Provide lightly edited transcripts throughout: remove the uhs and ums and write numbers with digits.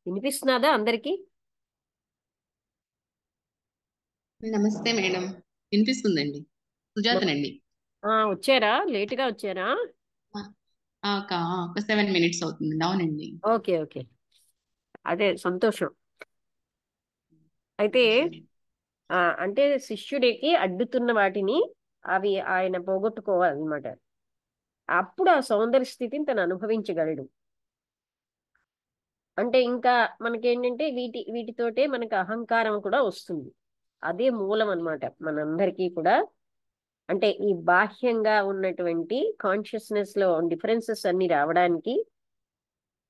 వినిపిస్తున్నదా అందరికి? నమస్తే మేడం. వినిపిస్తుందండి. సుజాతనండి. వచ్చారా? లేటుగా వచ్చారా? ఆ, ఒక 7 minutes అవుతుందండి. అవునండి. Okay, okay. అదే సంతోషం. అయితే సంతోషం. అంటే శిష్యుడికి అడ్డుతున్న వాటిని అవి ఆయన పోగొట్టుకోవాలన్నమాట. అప్పుడు ఆ సౌందర్య స్థితిని తను అనుభవించగలడు. అంటే ఇంకా మనకేంటంటే వీటితోటే మనకు అహంకారం కూడా వస్తుంది. అదే మూలం అన్నమాట మనందరికీ కూడా. అంటే ఈ బాహ్యంగా ఉన్నటువంటి కాన్షియస్నెస్ లో డిఫరెన్సెస్ అన్ని రావడానికి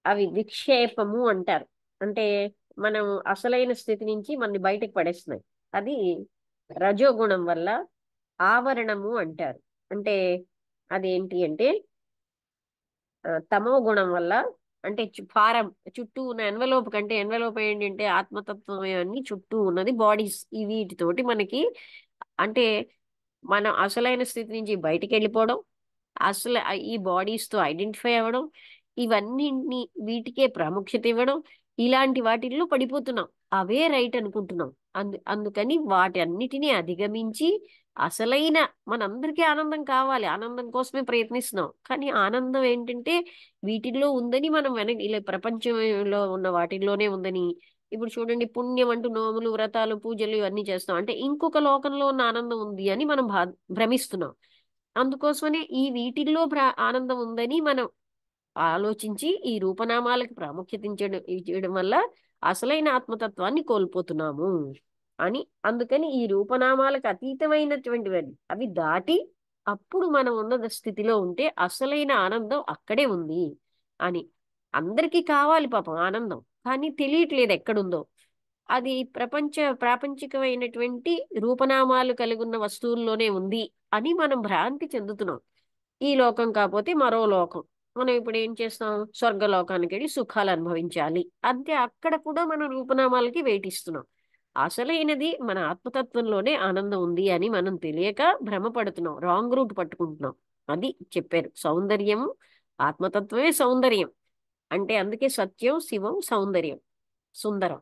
అవి విక్షేపము అంటారు. అంటే మనం అసలైన స్థితి నుంచి మనని బయటకు పడేస్తున్నాయి. అది రజోగుణం వల్ల ఆవరణము అంటారు. అంటే అదేంటి అంటే తమో గుణం వల్ల, అంటే ఫారం చుట్టూ ఉన్న ఎన్వలోప్ కంటే ఎన్వలోప్ ఏంటంటే ఆత్మతత్వం అన్ని చుట్టూ ఉన్నది బాడీస్. ఈ వీటితోటి మనకి అంటే మనం అసలైన స్థితి నుంచి బయటికి వెళ్ళిపోవడం, అసలు ఈ బాడీస్ తో ఐడెంటిఫై అవ్వడం, ఇవన్నీ వీటికే ప్రాముఖ్యత ఇవ్వడం, ఇలాంటి వాటిల్లో పడిపోతున్నాం. అవే రైట్ అనుకుంటున్నాం. అందుకని వాటి అన్నిటినీ అధిగమించి అసలైన మనందరికీ ఆనందం కావాలి, ఆనందం కోసమే ప్రయత్నిస్తున్నాం. కానీ ఆనందం ఏంటంటే వీటిల్లో ఉందని మనం ఇలా ప్రపంచంలో ఉన్న వాటిల్లోనే ఉందని. ఇప్పుడు చూడండి, పుణ్యం అంటూ నోములు, వ్రతాలు, పూజలు ఇవన్నీ చేస్తాం. అంటే ఇంకొక లోకంలో ఉన్న ఆనందం ఉంది అని మనం భ్రమిస్తున్నాం. అందుకోసమనే ఈ వీటిల్లో ఆనందం ఉందని మనం ఆలోచించి ఈ రూపనామాలకు ప్రాముఖ్యత ఇచ్చడం వల్ల అసలైన ఆత్మతత్వాన్ని కోల్పోతున్నాము అని. అందుకని ఈ రూపనామాలకు అతీతమైనటువంటివి అవి దాటి అప్పుడు మనం ఉన్న స్థితిలో ఉంటే అసలైన ఆనందం అక్కడే ఉంది అని. అందరికీ కావాలి పాపం ఆనందం, కానీ తెలియట్లేదు ఎక్కడుందో. అది ప్రాపంచికమైనటువంటి రూపనామాలు కలిగి ఉన్న వస్తువుల్లోనే ఉంది అని మనం భ్రాంతి చెందుతున్నాం. ఈ లోకం కాకపోతే మరో లోకం. మనం ఇప్పుడు ఏం చేస్తాం? స్వర్గలోకానికి వెళ్ళి సుఖాలు అనుభవించాలి అంతే. అక్కడ కూడా మనం రూపనామాలకి వేటిస్తున్నాం. అసలైనది మన ఆత్మతత్వంలోనే ఆనందం ఉంది అని మనం తెలియక భ్రమపడుతున్నాం, రాంగ్ రూట్ పట్టుకుంటున్నాం. అది చెప్పారు. సౌందర్యము, ఆత్మతత్వమే సౌందర్యం. అంటే అందుకే సత్యం, శివం, సౌందర్యం, సుందరం.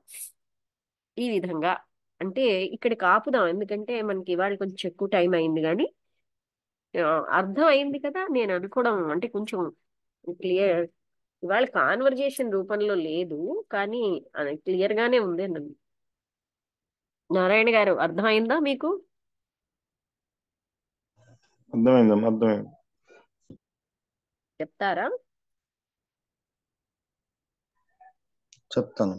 ఈ విధంగా అంటే ఇక్కడికి ఆపుదాం, ఎందుకంటే మనకి ఇవాళ కొంచెం ఎక్కువ టైం అయింది. కానీ అర్థం అయింది కదా నేను అనుకోవడం. అంటే కొంచెం క్లియర్. ఇవాళ కాన్వర్జేషన్ రూపంలో లేదు, కానీ అది క్లియర్ గానే ఉంది అన్నది. నారాయణ గారు, అర్థమైందా మీకు? అర్థమైందమ్మా, అర్థమైంది. చెప్తారా? చెప్తాను.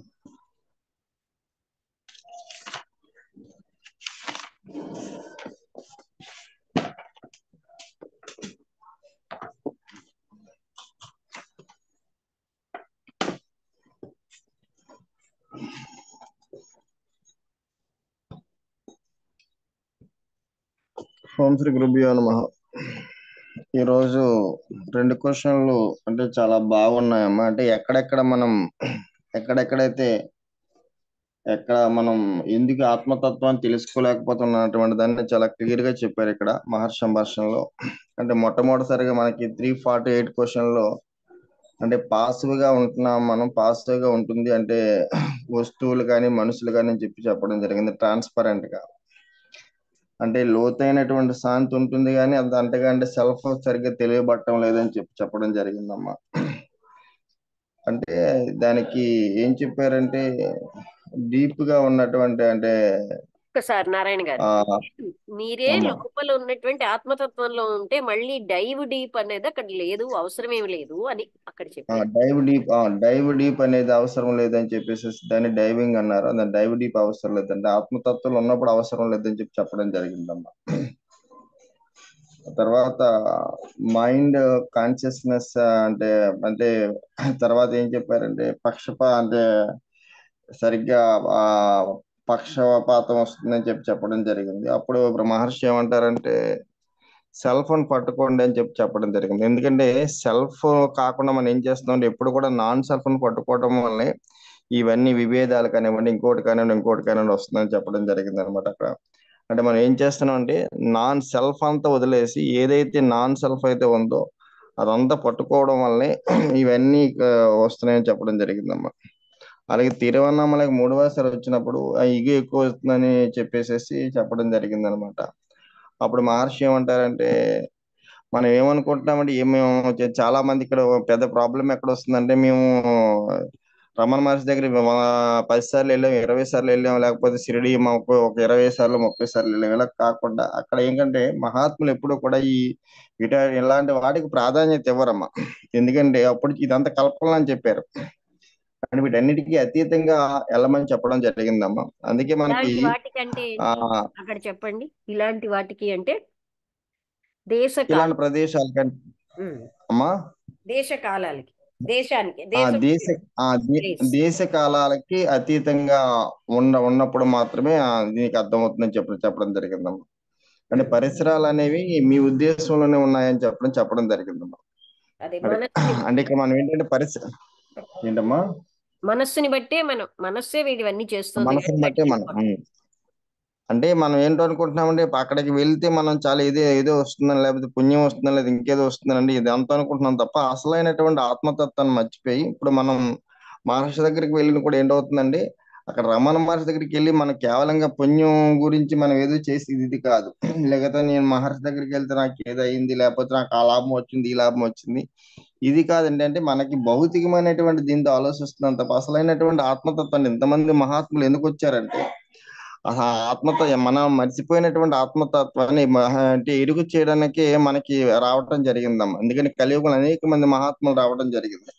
ఓం శ్రీ గురుభ్యో నమః. ఈరోజు 2 క్వశ్చన్లు అంటే చాలా బాగున్నాయమ్మా. అంటే ఎక్కడెక్కడైతే మనం ఎందుకు ఆత్మతత్వాన్ని తెలుసుకోలేకపోతున్నటువంటి దాన్ని చాలా క్లియర్ గా చెప్పారు ఇక్కడ మహర్షి సంభాషణలో. అంటే మొట్టమొదటిసారిగా మనకి 348 క్వశ్చన్లో అంటే పాసివ్ గా ఉంటున్నాం, మనం పాసివ్ గా ఉంటుంది అంటే వస్తువులు కానీ మనుషులు కానీ అని చెప్పడం జరిగింది. ట్రాన్స్పరెంట్ గా అంటే లోతైనటువంటి శాంతి ఉంటుంది, కానీ అది అంతగా అంటే సెల్ఫ్ సరిగ్గా తెలియబట్టడం లేదని చెప్పడం జరిగిందమ్మా. అంటే దానికి ఏం చెప్పారంటే డీప్ గా ఉన్నటువంటి అంటే ఒకసారి నారాయణ గారు, ఆ మీరే అమ్మ లోపల ఉన్నటువంటి ఆత్మతత్వంలో ఉంటే మళ్ళీ డైవ్ డీప్ అనేది అక్కడ లేదు, అవసరమేమి లేదు అని అక్కడ చెప్పారు. డైవ్ డీప్ అనేది అవసరం లేదని చెప్పేసి దాన్ని డైవింగ్ అన్నారు. దాని డైవ్ డీప్ అవసరం లేదంటే ఆత్మతత్వంలో ఉన్నప్పుడు అవసరం లేదని చెప్పడం జరిగిందమ్మా. తర్వాత మైండ్ కాన్షియస్నెస్ అంటే అంటే తర్వాత ఏం చెప్పారంటే అంటే సరిగ్గా ఆ పక్షపాతం వస్తుందని చెప్పడం జరిగింది. అప్పుడు మహర్షి ఏమంటారంటే సెల్ ఫోన్ పట్టుకోండి అని చెప్పడం జరిగింది. ఎందుకంటే సెల్ఫ్ కాకుండా మనం ఏం చేస్తున్నాం అంటే ఎప్పుడు కూడా నాన్ సెల్ ఫోన్ పట్టుకోవడం వల్లనే ఇవన్నీ విభేదాలు కానివ్వండి, ఇంకోటి కానివ్వండి వస్తుందని చెప్పడం జరిగింది అనమాట అక్కడ. అంటే మనం ఏం చేస్తున్నాం అంటే నాన్ సెల్ఫ్ అంతా వదిలేసి ఏదైతే నాన్ సెల్ఫ్ అయితే ఉందో అదంతా పట్టుకోవడం వల్లనే ఇవన్నీ వస్తున్నాయని చెప్పడం జరిగిందమ్మా. అలాగే తిరువన్నామలకి మూడవసారి వచ్చినప్పుడు ఆ ఇగు ఎక్కువ వస్తుందని చెప్పేసేసి చెప్పడం జరిగింది అనమాట. అప్పుడు మహర్షి ఏమంటారంటే, మనం ఏమనుకుంటున్నామంటే మేము చాలా మంది ఇక్కడ పెద్ద ప్రాబ్లం ఎక్కడ వస్తుందంటే, మేము రమణ మహర్షి దగ్గర 10 సార్లు వెళ్ళాం, 20 సార్లు వెళ్ళాం, లేకపోతే షిరిడి మాకు ఒక 20 సార్లు 30 సార్లు వెళ్ళాం. ఇలా కాకుండా అక్కడ ఏంటంటే మహాత్ములు ఎప్పుడూ కూడా ఇలాంటి వాటికి ప్రాధాన్యత ఇవ్వరమ్మా. ఎందుకంటే అప్పుడు ఇదంతా కల్పన అని చెప్పారు, అని వీటన్నిటికీ అతీతంగా వెళ్ళమని చెప్పడం జరిగిందమ్మా. అందుకే మనకి ఇలాంటి వాటికంటే ఆ ఏంటి అక్కడ చెప్పండి. ఇలాంటి వాటికి అంటే దేశకాల ఇలాంటి ప్రదేశాలకంటే ఉమ్, అమ్మా దేశ కాలాలకి, దేశానికి, ఆ దేశం దేశ ప్లేస్. దేశ కాలాలకి అతీతంగా ఉన్నప్పుడు మాత్రమే దీనికి అర్థమవుతుందని చెప్పడం జరిగిందమ్మా. అంటే పరిసరాలు అనేవి మీ ఉద్దేశంలోనే ఉన్నాయని చెప్పడం జరిగిందమ్మా. అదే మరి మనస్సుని అంటే ఇక్కడ మనం ఏంటంటే ఏంటమ్మా, మనస్సుని బట్టే మనస్సే వీటివన్నీ చేస్తుంది మనసుని అని బట్టే గట్టిగా మనం చెప్పాలి. అంటే మనం ఏంటో అనుకుంటున్నామంటే అక్కడికి వెళ్తే మనం చాలా ఏదో వస్తుందని, లేకపోతే పుణ్యం వస్తుందని, లేదా ఇంకేదో వస్తుందండి ఇదంతా అనుకుంటున్నాం తప్ప అసలైనటువంటి ఆత్మతత్వాన్ని మర్చిపోయి ఇప్పుడు మనం మహర్షి దగ్గరికి వెళ్ళిన కూడా ఏంటవుతుందండి, అక్కడ రమణ మహర్షి దగ్గరికి వెళ్ళి మనం కేవలంగా పుణ్యం గురించి మనం ఏదో చేసి ఇది కాదు, లేకపోతే నేను మహర్షి దగ్గరికి వెళ్తే నాకు ఏదో అయింది, లేకపోతే నాకు ఆ లాభం వచ్చింది ఈ లాభం వచ్చింది ఇది కాదండి. అంటే మనకి భౌతికమైనటువంటి దీంతో ఆలోచిస్తున్నాం తప్ప అసలైనటువంటి ఆత్మతత్వాన్ని ఇంతమంది మహాత్ములు ఎందుకు వచ్చారంటే ఆ మనం మర్చిపోయినటువంటి ఆత్మతత్వాన్ని అంటే ఎరుగు చేయడానికి మనకి రావటం జరిగిందమ్మా. అందుకని కలియుగంలో అనేక మంది మహాత్ములు రావడం జరిగింది.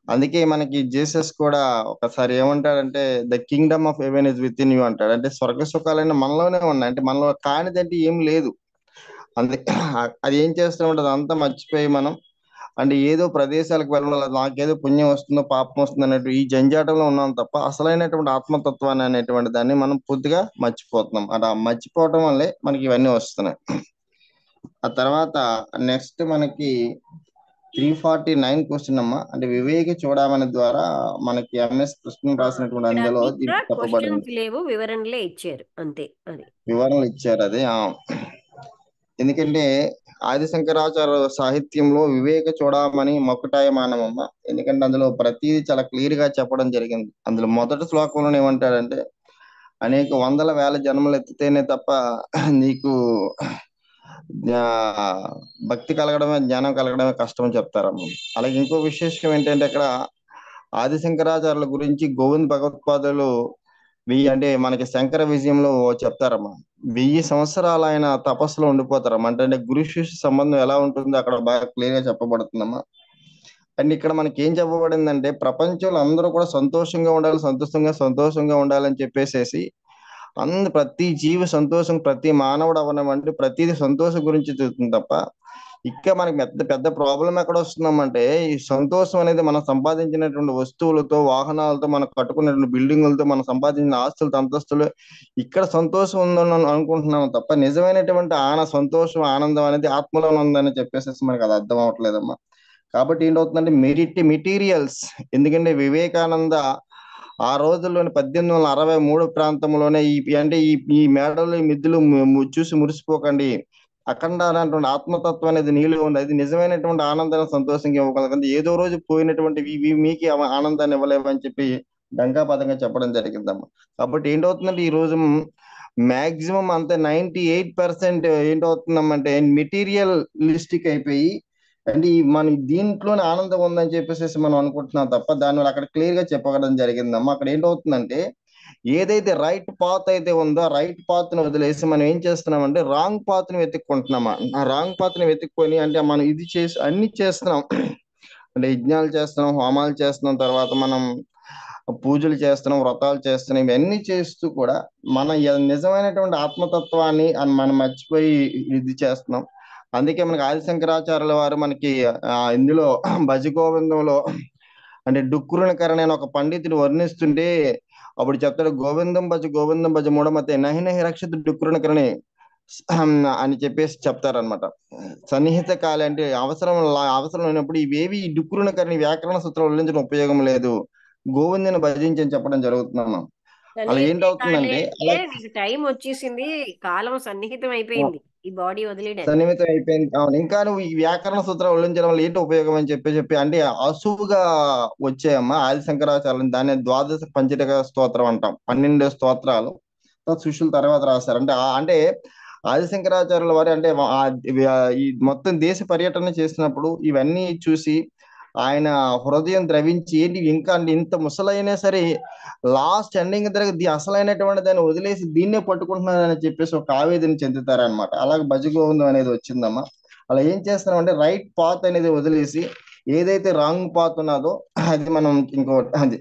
అందుకే మనకి జీసస్ కూడా ఒకసారి ఏమంటాడంటే the Kingdom of haven is with in you అంటాడు. అంటే స్వర్గ సుఖాలన్నీ మనలోనే ఉన్నాయి, అంటే మనలో కానిదంటే ఏం లేదు. అందుకే అది ఏం చేస్తూ ఉంటుంది అంతా మర్చిపోయి మనం అంటే ఏదో ప్రదేశాలకు వెళ్ళడం వల్ల నాకేదో పుణ్యం వస్తుందో పాపం వస్తుందో అన్నట్టు ఈ జంజాటంలో ఉన్నాం తప్ప అసలైనటువంటి ఆత్మతత్వాన్ని అనేటువంటి దాన్ని మనం పూర్తిగా మర్చిపోతున్నాం. అలా మర్చిపోవటం వల్లే మనకి ఇవన్నీ వస్తున్నాయి. ఆ తర్వాత నెక్స్ట్ మనకి 349 క్వశ్చన్ అమ్మా. అంటే వివేక చూడమని ద్వారా మనకి ఎంఎస్ కృష్ణ రాసినటువంటి ఇక్కడ అందులో అన్ని కూడా దీనికి చెప్పబడింది, క్వశ్చన్స్ లేవు, వివరణలే ఇచ్చారు అంతే. అది వివరణలు ఇచ్చారు. అది ఎందుకంటే ఆది శంకరాచార్య సాహిత్యంలో వివేక చూడమని మకుటాయమానమమ్మ. ఎందుకంటే అందులో ప్రతిదీ చాలా క్లియర్ గా చెప్పడం జరిగింది. అందులో మొదటి శ్లోకంలో ఏమంటాడంటే అనేక వందల వేల జన్మలు ఎత్తితేనే తప్ప నీకు భక్తి కలగడమే జ్ఞానం కలగడమే కష్టం అని చెప్తారమ్మ. అలాగే ఇంకో విశేషం ఏంటంటే అక్కడ ఆది శంకరాచార్యుల గురించి గోవింద్ భగవత్పాదులు అంటే మనకి శంకర విజయంలో చెప్తారమ్మా. 1000 సంవత్సరాలు ఆయన తపస్సులో ఉండిపోతారమ్మా. అంటే గురు శిష్య సంబంధం ఎలా ఉంటుందో అక్కడ బాగా క్లియర్ గా చెప్పబడుతుందమ్మా. అండ్ ఇక్కడ మనకి ఏం చెప్పబడిందంటే ప్రపంచంలో అందరూ కూడా సంతోషంగా ఉండాలి, సంతోషంగా ఉండాలని చెప్పేసేసి ప్రతి జీవి సంతోషం, ప్రతి మానవుడు అవనమంటే ప్రతిదీ సంతోషం గురించి చూస్తుంది తప్ప ఇక్కడ మనకి పెద్ద పెద్ద ప్రాబ్లం ఎక్కడ వస్తున్నామంటే ఈ సంతోషం అనేది మనం సంపాదించినటువంటి వస్తువులతో, వాహనాలతో, మనం కట్టుకున్నటువంటి బిల్డింగులతో, మనం సంపాదించిన ఆస్తులతో, అంతస్తులు ఇక్కడ సంతోషం ఉందని అనుకుంటున్నాం తప్ప నిజమైనటువంటి సంతోషం ఆనందం అనేది ఆత్మలో ఉందని చెప్పేసి మనకి అది అర్థం అవ్వట్లేదమ్మా. కాబట్టి ఏంటవుతుందంటే మెటీరియల్స్, ఎందుకంటే వివేకానంద ఆ రోజుల్లోని 1863 ప్రాంతంలోనే అంటే ఈ మేడలు ఈ మిద్దులు చూసి మురిసిపోకండి, అఖండ అనేటువంటి ఆత్మతత్వం అనేది నీలో ఉంది, అది నిజమైనటువంటి ఆనందాన్ని సంతోషంగా ఇవ్వగలదు, ఏదో రోజు పోయినటువంటి మీకు ఆనందాన్ని ఇవ్వలేవని చెప్పి డంకాపదంగా చెప్పడం జరిగిందమ్మా. కాబట్టి ఏంటవుతుందంటే ఈ రోజు మాక్సిమం అంతే 98% ఏంటవుతుందమ్మంటే మెటీరియలిస్టిక్ అయిపోయి అంటే మన దీంట్లోనే ఆనందం ఉందని చెప్పేసి మనం అనుకుంటున్నాం తప్ప దానివల్ల అక్కడ క్లియర్ గా చెప్పగడం జరిగిందమ్మా. అక్కడ ఏంటవుతుందంటే ఏదైతే రైట్ పాత్ అయితే ఉందో ఆ రైట్ పాత్ ని వదిలేసి మనం ఏం చేస్తున్నామంటే రాంగ్ పాత్ ని వెతుక్కుంటున్నామా. ఆ రాంగ్ పాత్ ని వెతుక్కొని అంటే మనం ఇది చేసి అన్ని చేస్తున్నాం, అంటే యజ్ఞాలు చేస్తున్నాం, హోమాలు చేస్తున్నాం, తర్వాత మనం పూజలు చేస్తున్నాం, వ్రతాలు చేస్తున్నాం, ఇవన్నీ చేస్తూ కూడా మన నిజమైనటువంటి ఆత్మతత్వాన్ని మనం మర్చిపోయి ఇది చేస్తున్నాం. అందుకే మనకి ఆది శంకరాచార్యుల వారు మనకి ఇందులో భజ గోవిందంలో అంటే డుక్కురునికరణ అని ఒక పండితుడు వర్ణిస్తుంటే అప్పుడు చెప్తాడు, గోవిందం భజ మూఢమతే నహి నహి రక్షిత డుక్కురునికరణి అని చెప్పేసి చెప్తారనమాట. సన్నిహిత కాలి అంటే అవసరం లేనప్పుడు ఇవేవి ఈ డుక్కురునికరణి వ్యాకరణ సూత్రాలు ఉల్లించడం ఉపయోగం లేదు, గోవిందుని భజించని చెప్పడం జరుగుతుందమ్మా. అలా సన్నిహితే కాలే ఏంటవుతుందంటే అంటే అలా నీకు టైం వచ్చేసింది, కాలం సన్నిహితం అయిపోయింది. ఈ బాడీ వదిలేయడానికి. సన్నిహితం అయిపోయింది. అవును. ఇంకా నువ్వు ఈ వ్యాకరణ సూత్రాలు ఉల్లించడం వల్ల ఏంటి ఉపయోగం అని చెప్పి అంటే అసువుగా వచ్చాయమ్మా ఆది శంకరాచార్యం దాన్ని ద్వాదశ పంచరిక స్తోత్రం అంటాం. 12 స్తోత్రాలు శిష్యుల తర్వాత రాశారు. అంటే ఆది శంకరాచార్యుల వారి అంటే ఈ మొత్తం దేశ పర్యటన చేసినప్పుడు ఇవన్నీ చూసి ఆయన హృదయం ద్రవించి ఏంటి ఇంకా అంటే ఇంత ముసలైనా సరే లాస్ట్ ఎండింగ్ దగ్గర అసలైనటువంటి దాన్ని వదిలేసి దీన్నే పట్టుకుంటున్నారని చెప్పేసి ఒక ఆవేదన చెందుతారనమాట. అలాగే భజగోవిందం అనేది వచ్చిందమ్మా. అలా ఏం చేస్తున్నామంటే రైట్ పాత్ అనేది వదిలేసి ఏదైతే రాంగ్ పాత్ ఉన్నదో అది మనం అది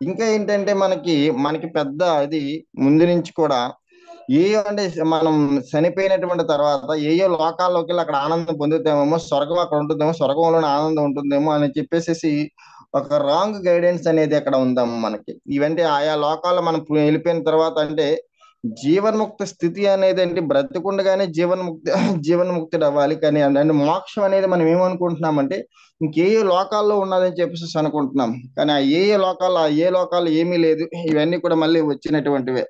ఇంకా ఏంటంటే మనకి పెద్ద ఇది ముందు నుంచి కూడా అంటే మనం చనిపోయినటువంటి తర్వాత ఏయో లోకాల్లోకి వెళ్ళి అక్కడ ఆనందం పొందుతామేమో, స్వర్గం అక్కడ ఉంటుందేమో, స్వర్గంలోనే ఆనందం ఉంటుందేమో అని చెప్పేసి ఒక రాంగ్ గైడెన్స్ అనేది అక్కడ ఉందమ్మా మనకి. ఇవంటే ఆయా లోకాల్లో మనం వెళ్ళిపోయిన తర్వాత అంటే జీవన్ముక్త స్థితి అనేది అంటే బ్రతికుండగానే జీవన్ముక్తుడు అవ్వాలి. కానీ అంటే మోక్షం అనేది మనం ఏమనుకుంటున్నామంటే ఇంకే లోకాల్లో ఉన్నదని చెప్పేసి అనుకుంటున్నాం. కానీ ఆ ఏ లోకాల్లో ఏమీ లేదు. ఇవన్నీ కూడా మళ్ళీ వచ్చినటువంటివే.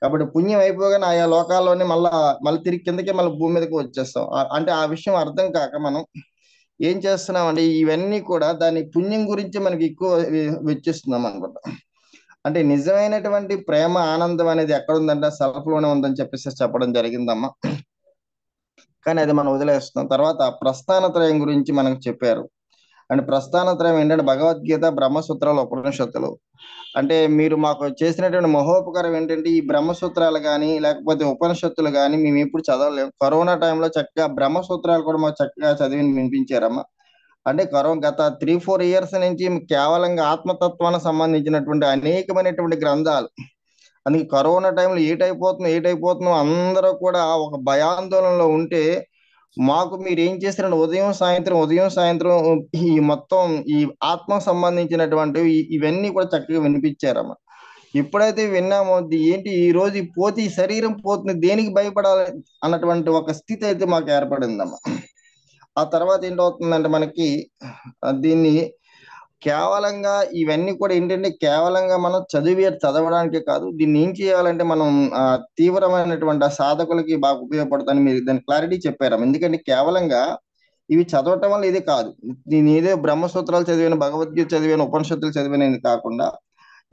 కాబట్టి పుణ్యం అయిపోగానే ఆయా లోకాల్లోనే మళ్ళీ తిరిగి కిందకి మళ్ళీ భూమి మీదకి వచ్చేస్తాం. అంటే ఆ విషయం అర్థం కాక మనం ఏం చేస్తున్నాం అంటే ఇవన్నీ కూడా దాని పుణ్యం గురించి మనకి ఎక్కువ వెచ్చిస్తున్నాం అనుకుంటా. అంటే నిజమైనటువంటి ప్రేమ ఆనందం అనేది ఎక్కడ ఉందంటే సెల్ఫ్ లోనే ఉందని చెప్పేసి చెప్పడం జరిగిందమ్మా. కానీ అది మనం వదిలేస్తున్నాం. తర్వాత ప్రస్థానత్రయం గురించి మనకు చెప్పారు. అంటే ప్రస్థానత్రయం ఏంటంటే భగవద్గీత, బ్రహ్మసూత్రాలు, ఉపనిషత్తులు. అంటే మీరు మాకు చేసినటువంటి మహోపకారం ఏంటంటే ఈ బ్రహ్మసూత్రాలు కానీ లేకపోతే ఉపనిషత్తులు కానీ మేము ఎప్పుడు చదవలేము. కరోనా టైంలో చక్కగా బ్రహ్మసూత్రాలు కూడా మాకు చక్కగా చదివి వినిపించారమ్మా. అంటే గత 3-4 ఇయర్స్ నుంచి కేవలంగా ఆత్మతత్వానికి సంబంధించినటువంటి అనేకమైనటువంటి గ్రంథాలు. అందుకే కరోనా టైంలో ఏటైపోతుందో అందరూ కూడా ఒక భయాందోళనలో ఉంటే మాకు మీరు ఏం చేశారంటే ఉదయం సాయంత్రం ఈ మొత్తం ఈ ఆత్మకు సంబంధించినటువంటి ఇవన్నీ కూడా చక్కగా వినిపించారమ్మా. ఎప్పుడైతే విన్నామో ఏంటి ఈ రోజు పోతే ఈ శరీరం పోతుంది దేనికి భయపడాలి అన్నటువంటి ఒక స్థితి అయితే మాకు ఏర్పడిందమ్మా. ఆ తర్వాత ఏంటవుతుందంటే మనకి దీన్ని కేవలంగా ఇవన్నీ కూడా ఏంటంటే కేవలంగా మనం చదవడానికి కాదు, దీన్ని ఏం చేయాలంటే మనం తీవ్రమైనటువంటి సాధకులకి బాగా ఉపయోగపడుతుందని మీరు దాని క్లారిటీ చెప్పారు. ఎందుకంటే కేవలంగా ఇవి చదవటం వల్ల ఇది కాదు, నేను ఏదో బ్రహ్మసూత్రాలు చదివాను, భగవద్గీత చదివాను, ఉపనిషత్తులు చదివాను కాకుండా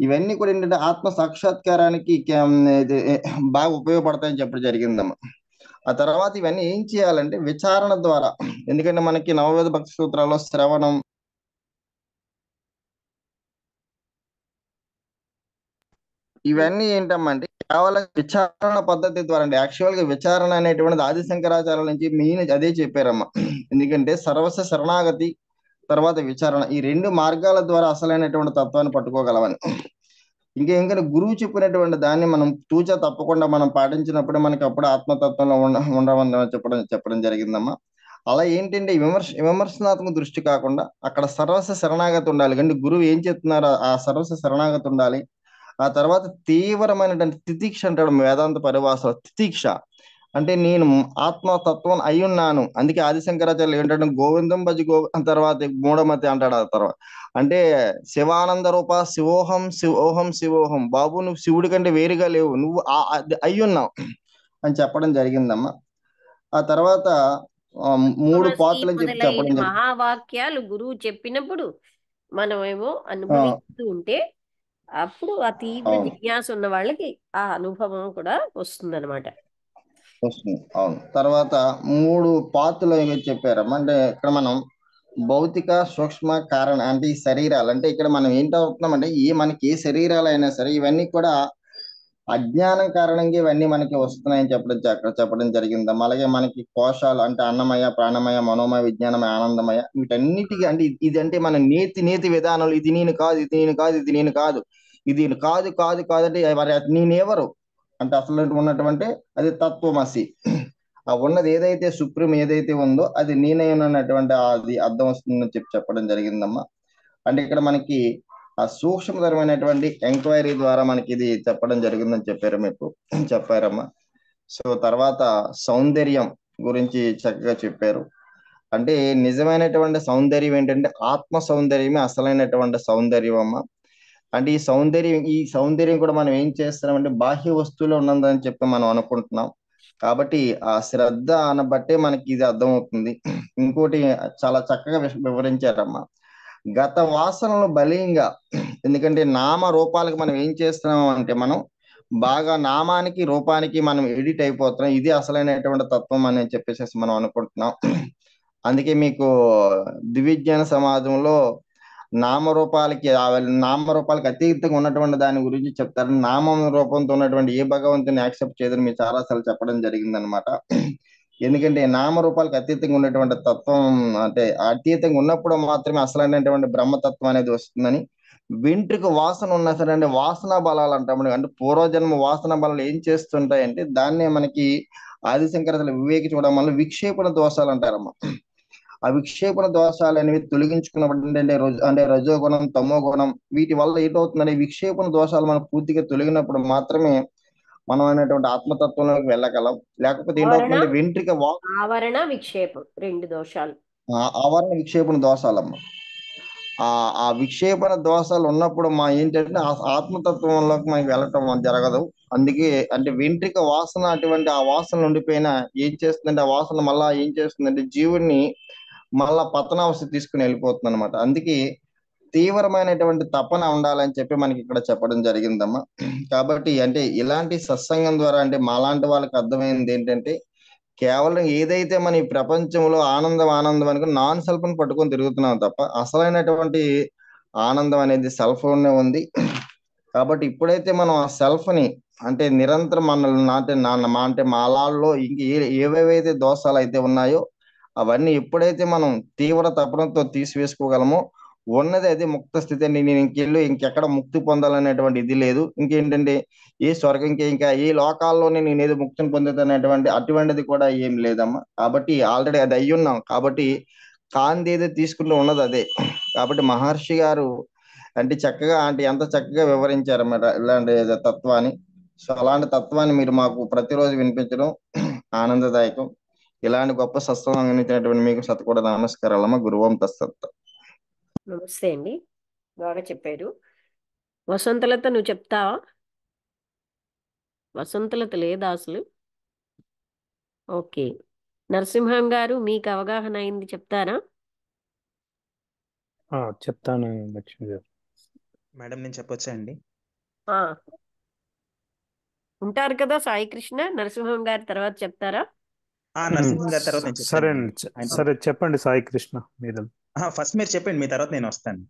ఇవన్నీ కూడా ఏంటంటే ఆత్మ సాక్షాత్కారానికి బాగా ఉపయోగపడతాయని చెప్పడం జరిగిందమ్మా. ఆ తర్వాత ఇవన్నీ ఏం చేయాలంటే విచారణ ద్వారా, ఎందుకంటే మనకి నవవేద భక్తి సూత్రాల్లో శ్రవణం ఇవన్నీ ఏంటమ్మా అంటే కేవలం విచారణ పద్ధతి ద్వారా అంటే యాక్చువల్ గా విచారణ అనేటువంటిది ఆది శంకరాచార్యుల నుంచి మెయిన్ అదే చెప్పారమ్మా. ఎందుకంటే సర్వస్వ శరణాగతి తర్వాత విచారణ ఈ 2 మార్గాల ద్వారా అసలైనటువంటి తత్వాన్ని పట్టుకోగలవని. ఇంకా గురువు చెప్పినటువంటి దాన్ని మనం తూచా తప్పకుండా మనం పాటించినప్పుడు మనకి అప్పుడు ఆత్మతత్వంలో ఉండమని చెప్పడం జరిగిందమ్మా. అలా ఏంటంటే విమర్శనాత్మక దృష్టి కాకుండా అక్కడ సర్వస్వ శరణాగతి ఉండాలి. కానీ గురువు ఏం చెప్తున్నారో ఆ సర్వస్వ శరణాగతి ఉండాలి. ఆ తర్వాత తీవ్రమైనటువంటి తితిక్ష అంటాడు వేదాంత పరిభాషలో. తితిక్ష అంటే నేను ఆత్మతత్వం అయ్యున్నాను. అందుకే ఆదిశంకరాచార్యులు ఏంటంటే గోవిందం భజ తర్వాత మూఢమతి అంటాడు. ఆ తర్వాత అంటే శివానంద రూప శివోహం బాబు నువ్వు శివుడి కంటే వేరుగా లేవు, నువ్వు అయ్యున్నావు అని చెప్పడం జరిగిందమ్మా. ఆ తర్వాత 3 పాత్రలు చెప్పడం జరిగింది. మహావాక్యాలు గురువు చెప్పినప్పుడు మనమేమో అనుభవిస్తూ ఉంటే అప్పుడు ఆ తీవ్ర జిజ్ఞాస ఉన్న వాళ్ళకి ఆ అనుభవం కూడా వస్తుందన్నమాట. వస్తుంది. అవును. తర్వాత 3 పాత్రలు చెప్పారమ్మా. అంటే ఇక్కడ మనం భౌతిక సూక్ష్మ కారణ అంటే ఈ శరీరాలు అంటే ఇక్కడ మనం ఏంటవుతున్నామంటే మనకి ఏ శరీరాలు అయినా సరే ఇవన్నీ కూడా అజ్ఞానం కారణంగా ఇవన్నీ మనకి వస్తున్నాయని చెప్పడం జరిగిందమ్మా. అలాగే మనకి కోశాలు అంటే అన్నమయ, ప్రాణమయ, మనోమయ, విజ్ఞానమయ, ఆనందమయ వీటన్నిటికీ అంటే ఇది అంటే మన నేతి విధానాలు ఇది నేను కాదు, ఇది నేను కాదు, ఇది నేను కాదు, ఇది కాదు కాదు కాదంటే మరి నేనెవరు అంటే అసలు ఉన్నటువంటి అది తత్వమసి. ఆ ఉన్నది ఏదైతే సుప్రీం ఏదైతే ఉందో అది నేనే ఉన్నటువంటి అది అర్థం వస్తుందని చెప్పడం జరిగిందమ్మా. అంటే ఇక్కడ మనకి ఆ సూక్ష్మతరమైనటువంటి ఎంక్వైరీ ద్వారా మనకి ఇది చెప్పడం జరిగిందని చెప్పారమ్మా. సో తర్వాత సౌందర్యం గురించి చక్కగా చెప్పారు. అంటే నిజమైనటువంటి సౌందర్యం ఏంటంటే ఆత్మ సౌందర్యమే అసలైనటువంటి సౌందర్యం అమ్మా. అంటే ఈ సౌందర్యం కూడా మనం ఏం చేస్తున్నామంటే బాహ్య వస్తువులో ఉన్నదని చెప్పి మనం అనుకుంటున్నాం. కాబట్టి ఆ శ్రద్ధ అనబట్టే మనకి ఇది అర్థమవుతుంది. ఇంకోటి చాలా చక్కగా వివరించారమ్మా. గత వాసనలు బలీయంగా, ఎందుకంటే నామ రూపాలకు మనం ఏం చేస్తున్నాం అంటే మనం బాగా నామానికి రూపానికి మనం ఎడిట్ అయిపోతున్నాం. ఇది అసలైనటువంటి తత్వం అని చెప్పేసి మనం అనుకుంటున్నాం. అందుకే మీకు దివ్యజ్ఞాన సమాజంలో నామరూపాలకి అతీతంగా ఉన్నటువంటి దాని గురించి చెప్తారు. నామం రూపంతో ఉన్నటువంటి ఏ భగవంతుని యాక్సెప్ట్ చేయదని మీరు చాలాసార్లు చెప్పడం జరిగిందనమాట. ఎందుకంటే నామరూపాలకు అతీతంగా ఉన్నటువంటి తత్వం, అంటే అతీతంగా ఉన్నప్పుడు మాత్రమే అసలైనటువంటి బ్రహ్మతత్వం అనేది వస్తుందని. వెంట్రుక వాసన ఉన్నా సరే అంటే వాసన బలాలు అంటాము. అంటే పూర్వజన్మ వాసన బలాలు ఏం చేస్తుంటాయంటే దాన్నే మనకి ఆదిశంకర వివేక చూడమల్ల విక్షేపణ దోషాలు అంటారమ్మా. ఆ విక్షేపణ దోషాలు అనేవి తొలగించుకున్నప్పుడు అంటే రజోగుణం, తమో గుణం, వీటి వల్ల ఏంటవుతుందంటే విక్షేపణ దోషాలు మనం పూర్తిగా తొలగినప్పుడు మాత్రమే మనం అనేటువంటి ఆత్మతత్వంలోకి వెళ్ళగలం. లేకపోతే ఆవరణ ఏంటవుతుందంటే వెంట్రిక ఆవరణ విక్షేపం 2 దోషాలు. ఆవరణ విక్షేపణ దోషాలమ్మ. ఆ విక్షేపణ దోషాలు ఉన్నప్పుడు మా ఏంటంటే ఆత్మతత్వంలోకి మనకి వెళ్ళటం జరగదు. అందుకే అంటే వెంట్రిక వాసన అటువంటి ఆ వాసన ఉండిపోయినా ఏం చేస్తుందంటే ఆ వాసన మళ్ళా ఏం చేస్తుందంటే జీవుడిని మళ్ళా పతనావస్థ తీసుకుని వెళ్ళిపోతుంది అనమాట. అందుకే తీవ్రమైనటువంటి తపన ఉండాలని చెప్పి మనకి ఇక్కడ చెప్పడం జరిగిందమ్మా. కాబట్టి అంటే ఇలాంటి సత్సంగం ద్వారా అంటే మాలాంటి వాళ్ళకి అర్థమైంది ఏంటంటే కేవలం ఏదైతే మన ఈ ప్రపంచంలో ఆనందం ఆనందం అనుకుని నాన్ సెల్ఫ్ ని పట్టుకొని తిరుగుతున్నాం తప్ప అసలైనటువంటి ఆనందం అనేది సెల్ ఫోన్ ఉంది. కాబట్టి ఇప్పుడైతే మనం ఆ సెల్ఫ్ ని అంటే నిరంతరం మనల్ని అంటే మాలాల్లో ఇంక ఏవేవైతే దోషాలు అయితే ఉన్నాయో అవన్నీ ఎప్పుడైతే మనం తీవ్ర తపనతో తీసివేసుకోగలమో ఉన్నది అది ముక్త స్థితి అండి. నేను ఇంకెక్కడ ముక్తి పొందాలనేటువంటి ఇది లేదు. ఇంకేంటంటే ఏ స్వర్గం ఇంకా ఏ లోకాల్లోనే నేను ఏదో ముక్తిని పొందుతానటువంటి అటువంటిది కూడా ఏం లేదమ్మా. కాబట్టి ఆల్రెడీ అది అయ్యి ఉన్నాం. కాబట్టి కాంతి ఏదో తీసుకుంటూ ఉన్నది అదే. కాబట్టి మహర్షి గారు అంటే చక్కగా అంటే ఎంత చక్కగా వివరించారన్నమాట ఇలాంటి తత్వాన్ని. సో అలాంటి తత్వాన్ని మీరు మాకు ప్రతిరోజు వినిపించడం ఆనందదాయకం. ఇలాంటి గొప్ప సత్సంగం అందించినటువంటి మీకు సత్కూడ నమస్కారాలమ్మ. గురువం తత్సత్. నమస్తే అండి, బాగా చెప్పారు. వసంతలత నువ్వు చెప్తావా? వసంతలత లేదా అసలు? ఓకే. నరసింహం గారు మీకు అవగాహన అయింది, చెప్తారా? చెప్తాను లక్ష్మి గారు. మేడం నేను చెప్పొచ్చా అండి? ఆ, ఉంటారు కదా సాయి కృష్ణ. నరసింహం గారి తర్వాత చెప్తారా? నరసింహన్ గారి తర్వాత నేను సరే చెప్తాను. అండి, సరే చెప్పండి సాయి కృష్ణ మీరు. ఫస్ట్ మీరు చెప్పండి, మీ తర్వాత నేను వస్తాను.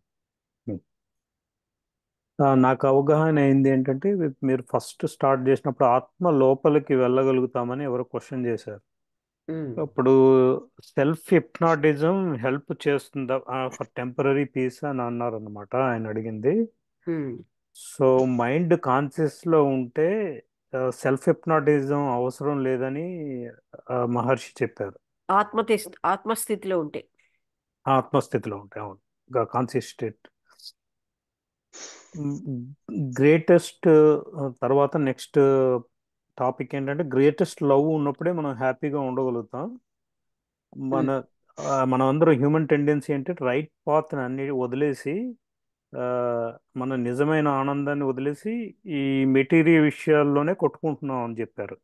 నాకు అవగాహన అయింది ఏంటంటే మీరు ఫస్ట్ స్టార్ట్ చేసినప్పుడు ఆత్మ లోపలికి వెళ్ళగలుగుతామని ఎవరు క్వశ్చన్ చేశారు. అప్పుడు సెల్ఫ్ హిప్నాటిజం హెల్ప్ చేస్తుందా ఫర్ టెంపరీ పీస్ అని అన్నారు అనమాట ఆయన అడిగింది. సో మైండ్ కాన్షియస్ లో ఉంటే సెల్ఫ్ హిప్నాటిజం అవసరం లేదని మహర్షి చెప్పారు. ఆత్మస్థితిలో ఉంటే ఆత్మస్థితిలో ఉంటే అవును, కాన్షియస్ స్టేట్. గ్రేటెస్ట్ తర్వాత నెక్స్ట్ టాపిక్ ఏంటంటే గ్రేటెస్ట్ లవ్ ఉన్నప్పుడే మనం హ్యాపీగా ఉండగలుగుతాం. మనం అందరం హ్యూమన్ టెండెన్సీ ఏంటంటే రైట్ పాత్ అన్ని వదిలేసి మన నిజమైన ఆనందాన్ని వదిలేసి ఈ మెటీరియల్ విషయాల్లోనే కొట్టుకుంటున్నాం అని చెప్పారు.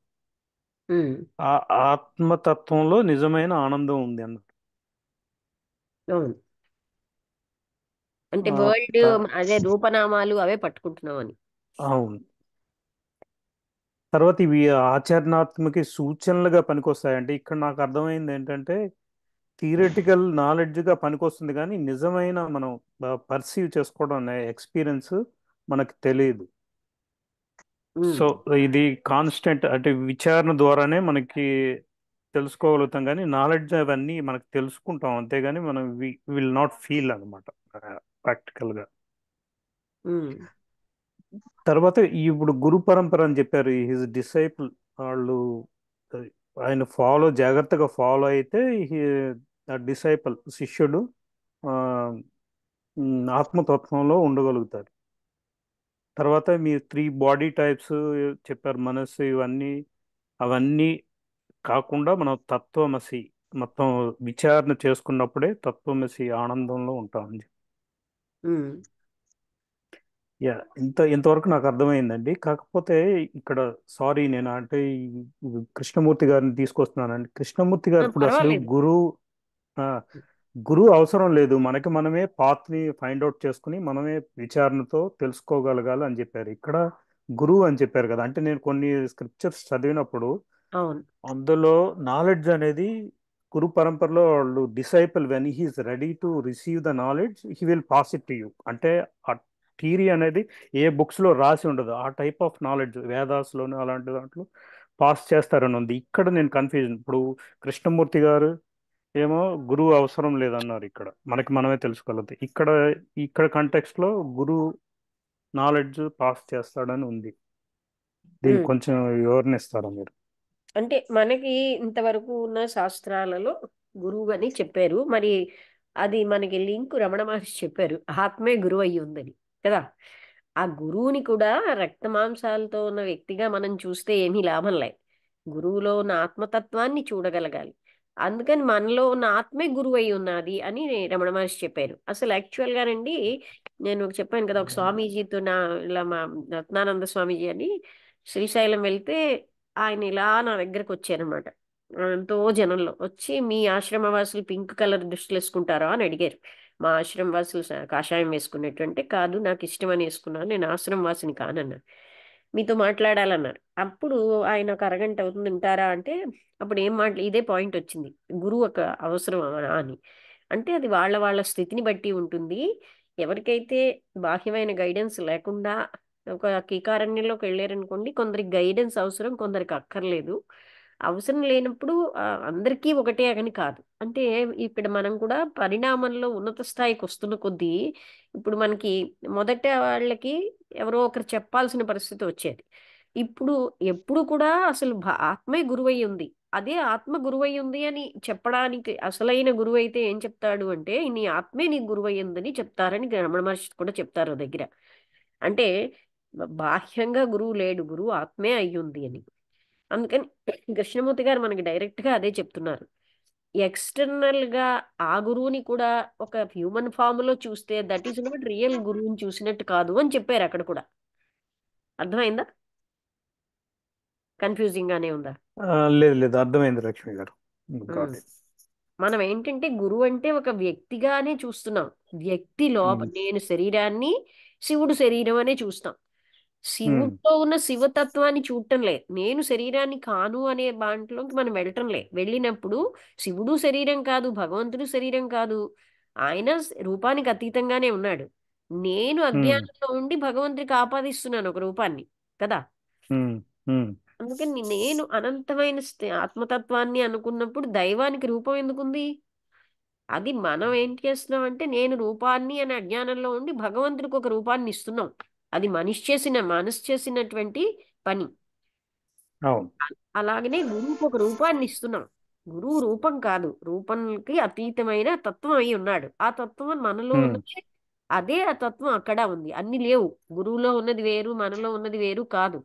ఆ ఆత్మతత్వంలో నిజమైన ఆనందం ఉంది అన్నట్టు. అంటే వరల్డ్ అదే రూపనామాలు అవే పట్టుకుంటున్నాం అని. అవును. తర్వాత ఇవి ఆచరణాత్మక సూచనలుగా పనికొస్తాయి. అంటే ఇక్కడ నాకు అర్థమైంది ఏంటంటే థియరిటికల్ నాలెడ్జ్గా పనికొస్తుంది కానీ నిజమైన మనం పర్సీవ్ చేసుకోవడం అనే ఎక్స్పీరియన్స్ మనకు తెలియదు. సో ఇది కాన్స్టెంట్ అంటే విచారణ ద్వారానే మనకి తెలుసుకోగలుగుతాం కానీ నాలెడ్జ్ అవన్నీ మనకు తెలుసుకుంటాం అంతేగాని మనం విల్ నాట్ ఫీల్ అనమాట ప్రాక్టికల్గా. తర్వాత ఇప్పుడు గురు పరంపర అని చెప్పారు. హిజ్ డిసైపుల్ వాళ్ళు ఆయన జాగ్రత్తగా ఫాలో అయితే డిసైపుల్ శిష్యుడు ఆత్మతత్వంలో ఉండగలుగుతారు. తర్వాత మీరు 3 బాడీ టైప్స్ చెప్పారు, మనస్సు అవన్నీ కాకుండా మనం తత్వమసి మొత్తం విచారణ చేసుకున్నప్పుడే తత్వమసి ఆనందంలో ఉంటామని. యా ఇంతవరకు నాకు అర్థమైందండి. కాకపోతే ఇక్కడ సారీ, నేను అంటే ఈ కృష్ణమూర్తి గారిని తీసుకొస్తున్నానండి. కృష్ణమూర్తి గారు ఇప్పుడు అసలు పర్వాలేదు. ఆ, గురువు అవసరం లేదు, మనకి మనమే పాత్ ని ఫైండ్ అవుట్ చేసుకుని మనమే విచారణతో తెలుసుకోగలగాలి అని చెప్పారు. ఇక్కడ గురువు అని చెప్పారు కదా, అంటే నేను కొన్ని స్క్రిప్చర్స్ చదివినప్పుడు అవును. అందులో నాలెడ్జ్ అనేది గురు పరంపరలో వాళ్ళు disciple when he is ready to receive the knowledge he will pass it to you. అంటే ఆ థియరీ అనేది ఏ బుక్స్ లో రాసి ఉండదు, ఆ టైప్ ఆఫ్ నాలెడ్జ్ వేదాస్ లోను అలాంటి దాంట్లో పాస్ చేస్తారని ఉంది. ఇక్కడ నేను కన్ఫ్యూజన్. ఇప్పుడు కృష్ణమూర్తి గారు ఏమో గురువు అవసరం లేదన్నారు, ఇక్కడ మనకి మనమే తెలుసుకోగలుగుతాం. ఇక్కడ ఇక్కడ కంటెక్స్ట్ లో గురువు నాలెడ్జ్ పాస్ చేస్తాడని ఉంది. దీనికి ఉమ్. కొంచెం వివరణ ఇస్తారా మీరు? అంటే మనకి ఇంతవరకు ఉన్న శాస్త్రాలలో గురువు అని చెప్పారు. మరి అది మనకి లింక్ రమణ మహర్షి చెప్పారు, ఆత్మే గురువు అయి ఉందని కదా. ఆ గురువుని కూడా రక్త మాంసాలతో ఉన్న వ్యక్తిగా మనం చూస్తే ఏమీ లాభం లే. గురువులో ఉన్న ఆత్మతత్వాన్ని చూడగలగాలి. అందుకని మనలో ఉన్న ఆత్మే గురువు అయి ఉన్నది అని రమణ మహర్షి చెప్పారు. అసలు యాక్చువల్ గానండి, నేను చెప్పాను కదా ఒక స్వామీజీతో ఇలా మా రత్నానంద స్వామీజీ అని శ్రీశైలం వెళ్తే ఆయన ఇలా నా దగ్గరకు వచ్చారనమాట. ఎంతో జనంలో వచ్చి, మీ ఆశ్రమ వాసులు పింక్ కలర్ దుస్తులు వేసుకుంటారా అని అడిగారు. మా ఆశ్రమ వాసులు కాషాయం వేసుకున్నట్టు అంటే, కాదు నాకు ఇష్టం అని వేసుకున్నాను, నేను ఆశ్రమ వాసిని కానన్నారు. మీతో మాట్లాడాలన్నారు. అప్పుడు ఆయన ఒక అరగంట అవుతుంది ఉంటారా అంటే, అప్పుడు ఏం ఇదే పాయింట్ వచ్చింది, గురువు ఒక అవసరం అని. అంటే అది వాళ్ళ వాళ్ళ స్థితిని బట్టి ఉంటుంది. ఎవరికైతే బాహ్యమైన గైడెన్స్ లేకుండా ఒక కీకారణ్యంలోకి వెళ్ళారనుకోండి, కొందరికి గైడెన్స్ అవసరం, కొందరికి అక్కర్లేదు. అవసరం లేనప్పుడు అందరికీ ఒకటే అని కాదు. అంటే ఇక్కడ మనం కూడా పరిణామంలో ఉన్నత స్థాయికి వస్తున్న కొద్దీ, ఇప్పుడు మనకి మొదట వాళ్ళకి ఎవరో ఒకరు చెప్పాల్సిన పరిస్థితి వచ్చేది. ఇప్పుడు ఎప్పుడు కూడా అసలు ఆత్మే గురువై ఉంది. అదే ఆత్మ గురువై ఉంది అని చెప్పడానికి అసలైన గురువు అయితే ఏం చెప్తాడు అంటే, నీ ఆత్మే నీ గురువై ఉందని చెప్తారని రమణ మహర్షి కూడా చెప్తారు ఓ దగ్గర. అంటే బాహ్యంగా గురువు లేడు, గురువు ఆత్మే అయ్యుంది అని. అందుకని కృష్ణమూర్తి గారు మనకి డైరెక్ట్ గా అదే చెప్తున్నారు. ఎక్స్టర్నల్ గా ఆ గురువుని కూడా ఒక హ్యూమన్ ఫామ్ లో చూస్తే దట్ ఈస్ నాట్ రియల్ గురువుని చూసినట్టు కాదు అని చెప్పారు అక్కడ కూడా. అర్థమైందా? కన్ఫ్యూజింగ్ గానే ఉందా? లేదు లేదు, అర్థమైంది లక్ష్మి గారు. ఉమ్. మనం ఏంటంటే గురువు అంటే ఒక వ్యక్తిగానే చూస్తున్నాం. వ్యక్తి లోపల నేను శరీరాన్ని, శివుడు శరీరం అనే చూస్తాం. శివుడిలో ఉన్న శివతత్వాన్ని చూడటం లే. నేను శరీరాన్ని కాను అనే దాంట్లోకి మనం వెళ్ళటం లే. వెళ్ళినప్పుడు శివుడు శరీరం కాదు, భగవంతుడు శరీరం కాదు. ఆయన రూపానికి అతీతంగానే ఉన్నాడు. నేను అజ్ఞానంలో ఉండి భగవంతుడికి ఆపాదిస్తున్నాను ఒక రూపాన్ని కదా. అందుకని నేను అనంతమైన ఆత్మతత్వాన్ని అనుకున్నప్పుడు దైవానికి రూపం ఎందుకుంది? అది మనం ఏం చేస్తున్నాం అంటే, నేను రూపాన్ని అనే అజ్ఞానంలో ఉండి భగవంతుడికి ఒక రూపాన్ని ఇస్తున్నాం. అది మనసు చేసినటువంటి పని. అలాగనే గురువుకు ఒక రూపాన్ని ఇస్తున్నాం. గురువు రూపం కాదు, రూపంకి అతీతమైన తత్వం అయి ఉన్నాడు. ఆ తత్వం మనలో ఉన్నది, అదే ఆ తత్వం అక్కడ ఉంది. అన్ని లేవు, గురువులో ఉన్నది వేరు, మనలో ఉన్నది వేరు కాదు.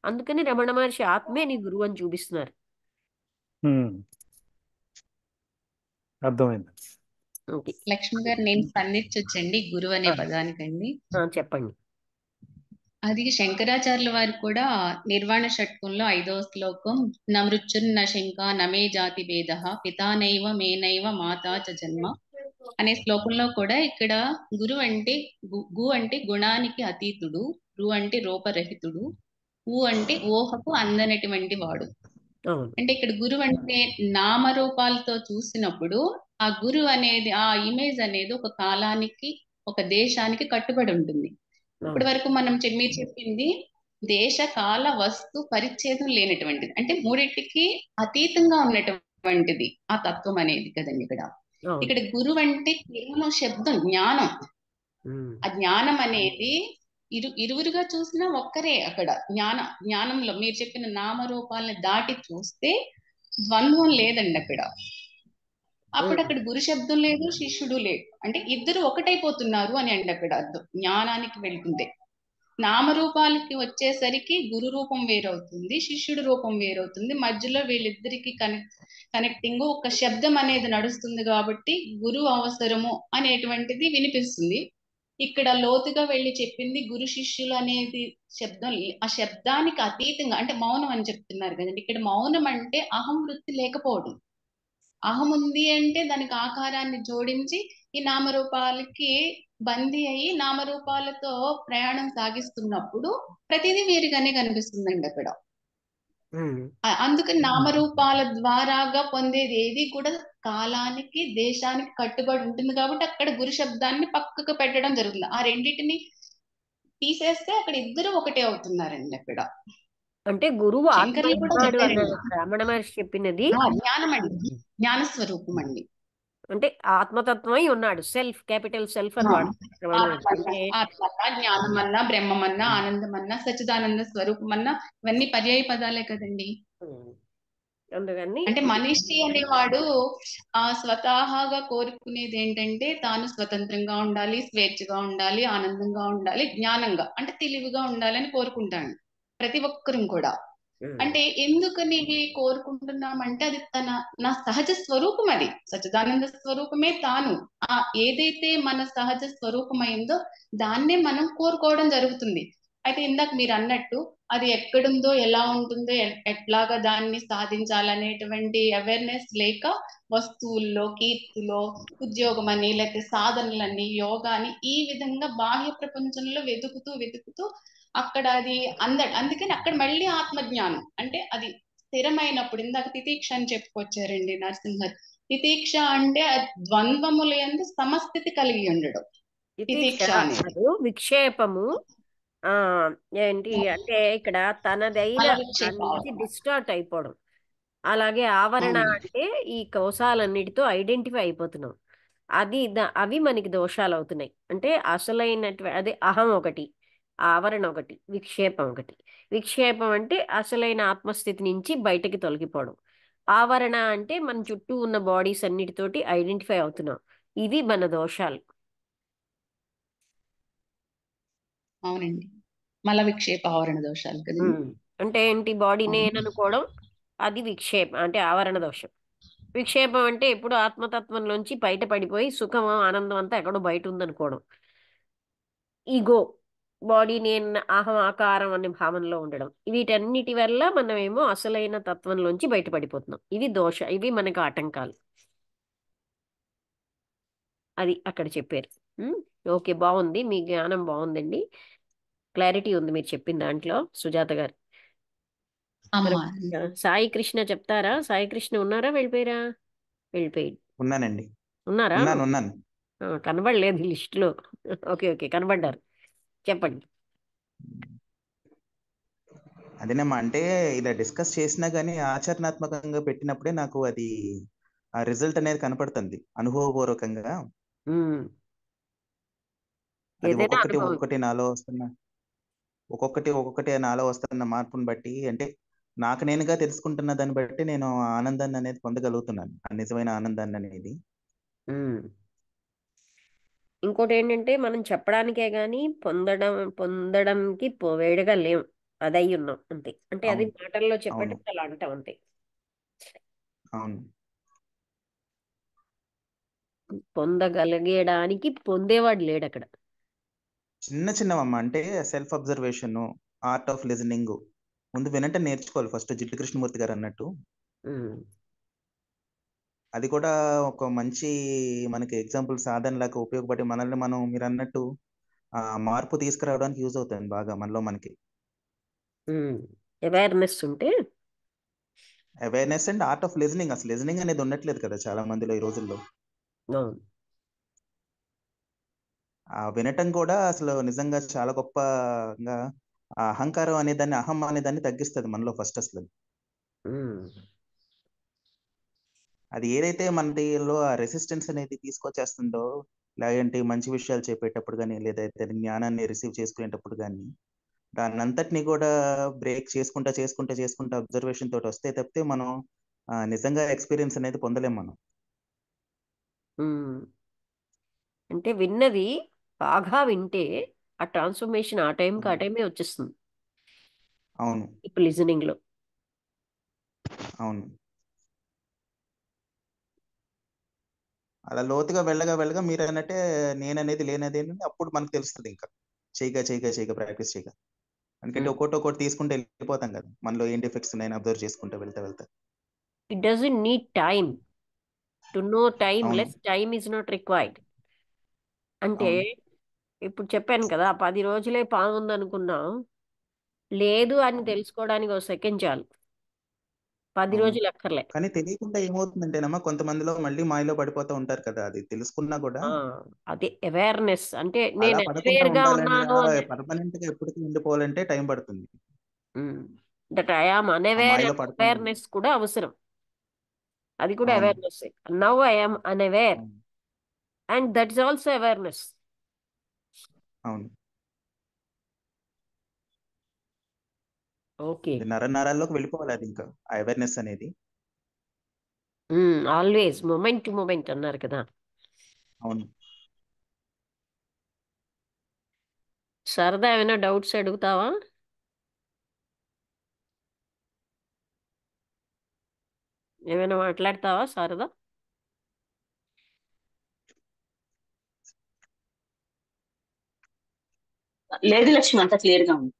అందుకని రమణ మహర్షి ఆత్మే నీ గురువు అని చూపిస్తున్నారు. అర్థమైంది. ఓకే, లక్ష్మి గారు, నేను స్పందించొచ్చండి గురువు అనే పదానికండి. చెప్పండి. అది శంకరాచార్యుల వారు కూడా నిర్వాణ షట్కంలో 5వ శ్లోకం, న మృత్యుర్న శంక నమే జాతి భేద పితానైవ మేనైవ మాతా చ జన్మ అనే శ్లోకంలో కూడా ఇక్కడ గురు అంటే గు అంటే గుణానికి అతీతుడు, రు అంటే రూపరహితుడు, ఊ అంటే ఊహకు అందనటువంటి వాడు. అంటే ఇక్కడ గురువు అంటే నామరూపాలతో చూసినప్పుడు ఆ గురువు అనేది, ఆ ఇమేజ్ అనేది ఒక కాలానికి, ఒక దేశానికి కట్టుబడి ఉంటుంది. ఇప్పటి వరకు మీరు చెప్పింది దేశ కాల వస్తు పరిచ్ఛేదం లేనటువంటిది, అంటే మూడింటికి అతీతంగా ఉన్నటువంటిది ఆ తత్వం అనేది కదండి. ఇక్కడ గురువు అంటే కేవలం శబ్దం, జ్ఞానం. ఆ జ్ఞానం అనేది ఇరువురుగా చూసినా ఒక్కరే. అక్కడ జ్ఞానంలో మీరు చెప్పిన నామరూపాలని దాటి చూస్తే ద్వంద్వం లేదండి అక్కడ. అప్పుడు అక్కడ గురు శబ్దం లేదు, శిష్యుడు లేదు, అంటే ఇద్దరు ఒకటైపోతున్నారు అని అండి అక్కడ అర్థం. జ్ఞానానికి వెళ్తుంటే నామరూపాలకి వచ్చేసరికి గురు రూపం వేరవుతుంది, శిష్యుడు రూపం వేరవుతుంది. మధ్యలో వీళ్ళిద్దరికి కనెక్టింగ్ ఒక శబ్దం అనేది నడుస్తుంది కాబట్టి గురువు అవసరము అనేటువంటిది వినిపిస్తుంది. ఇక్కడ లోతుగా వెళ్ళి చెప్పింది గురు శిష్యులు అనేది శబ్దం, ఆ శబ్దానికి అతీతంగా అంటే మౌనం అని చెప్తున్నారు కదండి. ఇక్కడ మౌనం అంటే అహం వృత్తి లేకపోవడం. అహం ఉంది అంటే దానికి ఆకారాన్ని జోడించి ఈ నామరూపాలకి బందీ అయ్యి నామరూపాలతో ప్రయాణం సాగిస్తున్నప్పుడు ప్రతిదీ వేరుగానే కనిపిస్తుందండి అక్కడ. అందుకని నామరూపాల ద్వారాగా పొందేది ఏది కూడా కాలానికి దేశానికి కట్టుబడి ఉంటుంది కాబట్టి అక్కడ గురు శబ్దాన్ని పక్కకు పెట్టడం జరుగుతుంది. ఆ రెండింటిని తీసేస్తే అక్కడ ఇద్దరు ఒకటే అవుతున్నారండి అక్కడ. అంటే గురువు శంకర్లు ఆత్మ కూడా ఉన్నాడు అన్నది చెప్పారండి, రమణ మహర్షి చెప్పినది. జ్ఞానం అండి, జ్ఞాన స్వరూపం అండి. అంటే ఆత్మతత్వమై ఉన్నాడు, సెల్ఫ్, క్యాపిటల్ సెల్ఫ్ అని వాడుతున్నారు రమణ మహర్షి. అంటే ఆత్మన్నా, జ్ఞానమన్నా, బ్రహ్మమన్నా, ఆనందమన్నా, సచ్చిదానంద స్వరూపమన్నా ఇవన్నీ పర్యాయ పదాలే కదండి. అందుకని అంటే మనిషి అనేవాడు స్వతహాగా కోరుకునేది ఏంటంటే తాను స్వతంత్రంగా ఉండాలి, స్వేచ్ఛగా ఉండాలి, ఆనందంగా ఉండాలి, జ్ఞానంగా అంటే తెలివిగా ఉండాలని కోరుకుంటాడు ప్రతి ఒక్కరూ కూడా. అంటే ఎందుకని ఇవి కోరుకుంటున్నామంటే అది నా సహజ స్వరూపం, అది సచ్చిదానంద స్వరూపమే తాను. ఏదైతే మన సహజ స్వరూపమైందో దాన్నే మనం కోరుకోవడం జరుగుతుంది. అయితే ఇందాక మీరు అన్నట్టు అది ఎక్కడుందో, ఎలా ఉంటుందో, ఎట్లాగా దాన్ని సాధించాలనేటువంటి అవేర్నెస్ లేక వస్తువుల్లో, కీర్తిలో, ఉద్యోగం అని, లేకపోతే సాధనలని, యోగాని ఈ విధంగా బాహ్య ప్రపంచంలో వెతుకుతూ వెతుకుతూ అక్కడ అది అందుకని అక్కడ మళ్ళీ ఆత్మజ్ఞానం అంటే అది స్థిరమైనప్పుడు, ఇందాక తితీక్ష అని చెప్పుకొచ్చారండి నరసింహర్. తితీక్ష అంటే ద్వంద్వముల యందు సమస్థితి కలిగి ఉండడం తితీక్ష అనేది. విక్షేపము. ఆ ఏంటి అంటే ఇక్కడ తనదైన మల దాని విక్షేప నుంచి డిస్టార్ట్ అయిపోవడం. అలాగే ఆవరణ అవును. అంటే ఈ కోశాలన్నిటితో ఐడెంటిఫై అయిపోతున్నాం. అవి మనకి దోషాలు అవుతున్నాయి. అంటే అసలైనటువంటి అదే అహం ఒకటి, ఆవరణ ఒకటి, విక్షేపం ఒకటి. విక్షేపం అంటే అసలైన ఆత్మస్థితి నుంచి బయటకి తొలగిపోవడం. ఆవరణ అంటే మన చుట్టూ ఉన్న బాడీస్ అన్నిటితోటి ఐడెంటిఫై అవుతున్నాం. ఇవి మన దోషాలు. అవునండి, మల విక్షేప ఆవరణ దోషాలు కదండి. అంటే ఏంటి, బాడీ నేననుకోవడం, అది విక్షేపం అంటే ఆవరణ దోషం. విక్షేపం అంటే ఎప్పుడు ఆత్మతత్వంలోంచి బయట పడిపోయి సుఖం ఆనందం అంతా ఎక్కడో బయట ఉందనుకోవడం. ఈగో, బాడీ నేను, అహం ఆకారం అనే భావనలో ఉండడం. వీటన్నిటి వల్ల మనమేమో అసలైన తత్వంలోంచి బయటపడిపోతున్నాం. ఇవి మనకు ఆటంకాలు. అది అక్కడ చెప్పారు. ఓకే, బాగుంది, మీ జ్ఞానం బాగుందండి, క్లారిటీ ఉంది మీరు చెప్పిన దాంట్లో, సుజాత గారు. అమ్మా సాయి కృష్ణ చెప్తారా? సాయి కృష్ణ ఉన్నారా, వెళ్ళిపోయారా? వెళ్ళిపోయి ఉన్నానండి. ఉన్నారా? ఉన్నాను. కనబడలేదు లిస్టులో. ఓకే ఓకే, కనబడ్డారు, చెప్పండి. అదేనమ్మా, అంటే ఇలా డిస్కస్ చేసినా గానీ ఆచరణాత్మకంగా పెట్టినప్పుడే నాకు అది ఆ రిజల్ట్ అనేది కనపడుతుంది అనుభవపూర్వకంగా. ఉమ్, అది ఏదైనా ఒక్కొక్కటి అనుభవం. ఒక్కొక్కటి నాలో వస్తున్న మార్పుని బట్టి, అంటే నాకు నేనుగా తెలుసుకుంటున్న దాన్ని బట్టి నేను ఆ ఆనందాన్ని అనేది పొందగలుగుతున్నాను, ఆ నిజమైన ఆనందాన్ని అనేది. ఉమ్. ఇంకోటి ఏంటంటే మనం చెప్పడానికే గాని పొందడానికి వేడిగా లేం. అదై ఉన్నాం అంతే. అంటే అది అవును, మాటల్లో అవును, చెప్పేటప్పుడు అలా అంటాం అంతే. అవును. పొందగలిగేయడానికి పొందేవాడు లేడు అక్కడ. చిన్న చిన్నవమ్మా, అంటే self observation, art of listening. ముందు వినటం నేర్చుకోవాలి ఫస్ట్, జిడ్డు కృష్ణమూర్తి గారు అన్నట్టు. ఉమ్, అది కూడా ఒక మంచి మనకి ఎగ్జాంపుల్ సాధనలాగా ఉపయోగపడి మనల్ని మనం, మీరు అన్నట్టు మార్పు తీసుకురావడానికి యూజ్ అవుతుంది బాగా మనలో మనకి. అవేర్నెస్ ఉంటే. Awareness and art of listening. అసలు లిజనింగ్ అనేది ఉండట్లేదు కదా చాలా మందిలో ఈ రోజుల్లో. అవును. వినటం కూడా అసలు నిజంగా చాలా గొప్పగా ఆ అహంకారం అనే దాన్ని, అహం అనే దాన్ని తగ్గిస్తుంది మనలో ఫస్ట్ అసలు. ఉమ్, అది ఏదైతే మనలో ఆ రెసిస్టెన్స్ అనేది తీసుకొచ్చేస్తుందో, లేదంటే మంచి విషయాలు చెప్పేటప్పుడు కానీ, లేదైతే జ్ఞానాన్ని రిసీవ్ చేసుకునేటప్పుడు కానీ, దాన్ని అంతటిని కూడా బ్రేక్ చేసుకుంటా చేసుకుంటా చేసుకుంటా అబ్జర్వేషన్ తోటి వస్తే తప్పితే మనం నిజంగా ఎక్స్పీరియన్స్ అనేది పొందలేం మనం. ఉమ్. అంటే విన్నది బాగా వింటే ఆ ట్రాన్స్ఫర్మేషన్ ఆ టైంకి ఆ టైమే వచ్చేస్తుంది. అవును, ఇప్పుడు లిజనింగ్ లో. అవును. అలా లోతుగా వెళ్ళగా మీరు అన్నట్టే నేననేది లేనది అప్పుడు మనకు తెలుస్తుంది. ఇంకా చేయగా ప్రాక్టీస్ చేయగా, ఎందుకంటే ఒక్కొక్కటి తీసుకుంటే వెళ్ళిపోతాం కదా, మనలో ఏం డిఫెక్ట్స్ ఉన్నాయని అబ్జర్వ్ చేసుకుంటూ వెళ్తా. It doesn't need time to no time, అవును less time is not required. అంటే అవును ఇప్పుడు చెప్పాను కదా, 10 రోజులే పాముంది అనుకున్నాం, లేదు అని అవును తెలుసుకోవడానికి ఒక సెకండ్ చాలు, 10 అవును రోజులు అక్కర్లే. కానీ తెలియకుండా ఏమవుతుందంటేనమ్మా, కొంతమందిలో మళ్ళీ మాయలో పడిపోతూ ఉంటారు కదా, అది తెలుసుకున్నా కూడా ఆ, అదే అవేర్నెస్. అంటే అలా నేను పడకుండా అవేర్ గా ఉండాలంటే ఉన్నాను అని, పర్మనెంట్ గా ఎప్పటికీ ఉండిపోవాలంటే టైం పడుతుంది. దట్ ఐఆమ్ ఆ అన్అవేర్ మాయలో అనే పడకుండా అవేర్నెస్ కూడా అవసరం. అది కూడా అవును అవేర్నెస్. నౌ ఐఆమ్ అన్అవేర్ అవును and that is also awareness. అవును ఓకే. అది నరాల్లోకి వెళ్ళిపోవాలి, అది ఇంకా అవేర్నెస్ అనేది. ఆల్వేస్ మూమెంట్ టు మూమెంట్ అన్నారు కదా. అవును సరదా ఏమైనా డౌట్స్ అడుగుతావా? ఏమైనా మాట్లాడతావా సరదా? లేదు లక్ష్మి, అంతా క్లియర్ గా ఉంది.